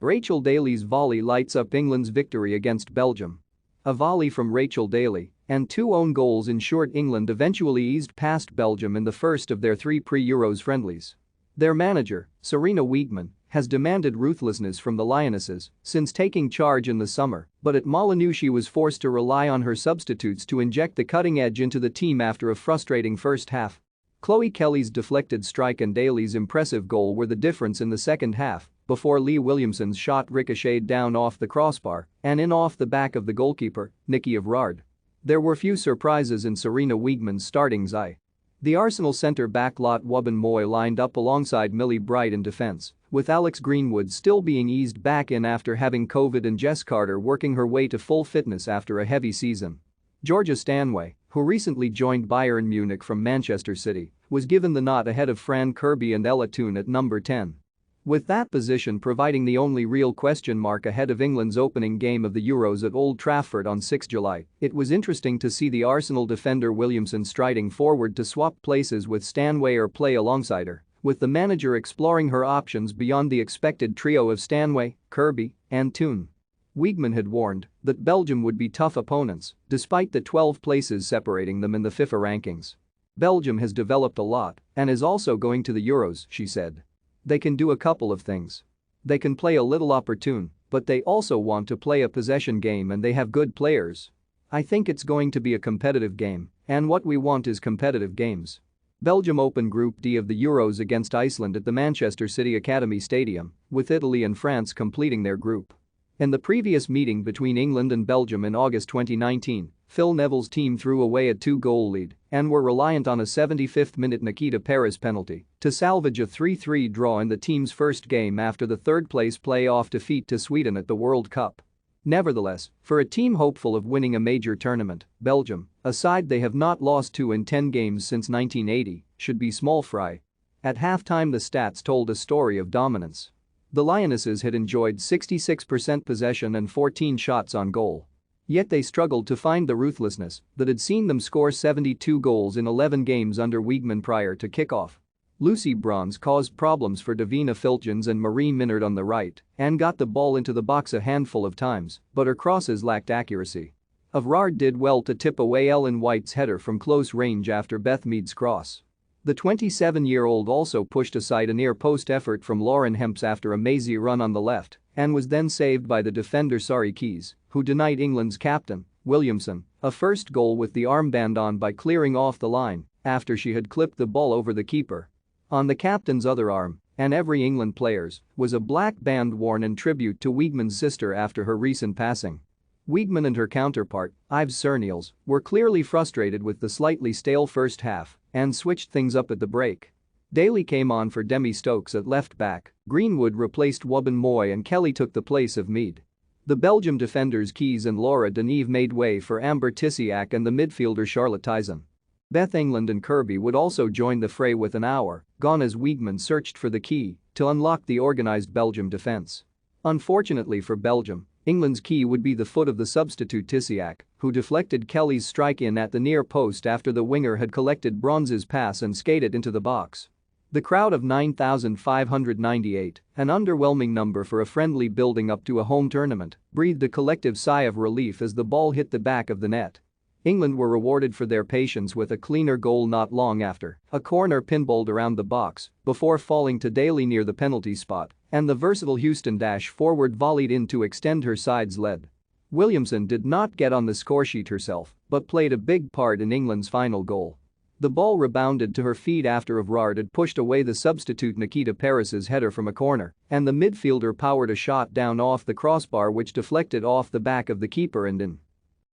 Rachel Daly's volley lights up England's victory against Belgium. A volley from Rachel Daly and two own goals ensured England eventually eased past Belgium in the first of their three pre-Euros friendlies. Their manager, Sarina Wiegman, has demanded ruthlessness from the Lionesses since taking charge in the summer, but at Molineux she was forced to rely on her substitutes to inject the cutting edge into the team after a frustrating first half. Chloe Kelly's deflected strike and Daly's impressive goal were the difference in the second half, before Lee Williamson's shot ricocheted down off the crossbar and in off the back of the goalkeeper, Nicky Evrard. There were few surprises in Sarina Wiegman's starting eye. The Arsenal centre-back Lot Wubben-Moy lined up alongside Millie Bright in defence, with Alex Greenwood still being eased back in after having COVID and Jess Carter working her way to full fitness after a heavy season. Georgia Stanway, who recently joined Bayern Munich from Manchester City, was given the nod ahead of Fran Kirby and Ella Toone at number 10. With that position providing the only real question mark ahead of England's opening game of the Euros at Old Trafford on 6 July, it was interesting to see the Arsenal defender Williamson striding forward to swap places with Stanway or play alongside her, with the manager exploring her options beyond the expected trio of Stanway, Kirby, and Toone. Wiegman had warned that Belgium would be tough opponents, despite the 12 places separating them in the FIFA rankings. Belgium has developed a lot and is also going to the Euros, she said. They can do a couple of things. They can play a little opportune, but they also want to play a possession game and they have good players. I think it's going to be a competitive game, and what we want is competitive games. Belgium open Group D of the Euros against Iceland at the Manchester City Academy Stadium, with Italy and France completing their group. In the previous meeting between England and Belgium in August 2019, Phil Neville's team threw away a 2-goal lead and were reliant on a 75th-minute Nikita Peres penalty to salvage a 3-3 draw in the team's first game after the third-place play-off defeat to Sweden at the World Cup. Nevertheless, for a team hopeful of winning a major tournament, Belgium, a side they have not lost to in 10 games since 1980, should be small fry. At halftime the stats told a story of dominance. The Lionesses had enjoyed 66% possession and 14 shots on goal. Yet they struggled to find the ruthlessness that had seen them score 72 goals in 11 games under Wiegman prior to kickoff. Lucy Bronze caused problems for Davina Filtgens and Marie Minard on the right and got the ball into the box a handful of times, but her crosses lacked accuracy. Evrard did well to tip away Ellen White's header from close range after Beth Mead's cross. The 27-year-old also pushed aside a near-post effort from Lauren Hemp's after a mazy run on the left and was then saved by the defender Sari Keys, who denied England's captain, Williamson, a first goal with the armband on by clearing off the line after she had clipped the ball over the keeper. On the captain's other arm, and every England player's, was a black band worn in tribute to Wiegman's sister after her recent passing. Wiegman and her counterpart, Yves Serniels, were clearly frustrated with the slightly stale first half and switched things up at the break. Daly came on for Demi Stokes at left back, Greenwood replaced Wubben-Moy and Kelly took the place of Mead. The Belgium defenders Keys and Laura Deneve made way for Amber Tisiak and the midfielder Charlotte Thyssen. Beth England and Kirby would also join the fray with an hour gone as Wiegman searched for the key to unlock the organised Belgium defence. Unfortunately for Belgium, England's key would be the foot of the substitute Tisiak, who deflected Kelly's strike in at the near post after the winger had collected Bronze's pass and skated into the box. The crowd of 9,598, an underwhelming number for a friendly building up to a home tournament, breathed a collective sigh of relief as the ball hit the back of the net. England were rewarded for their patience with a cleaner goal not long after, a corner pinballed around the box before falling to Daly near the penalty spot, and the versatile Houston forward volleyed in to extend her side's lead. Williamson did not get on the scoresheet herself, but played a big part in England's final goal. The ball rebounded to her feet after Evrard had pushed away the substitute Nikita Peres's header from a corner, and the midfielder powered a shot down off the crossbar which deflected off the back of the keeper and in.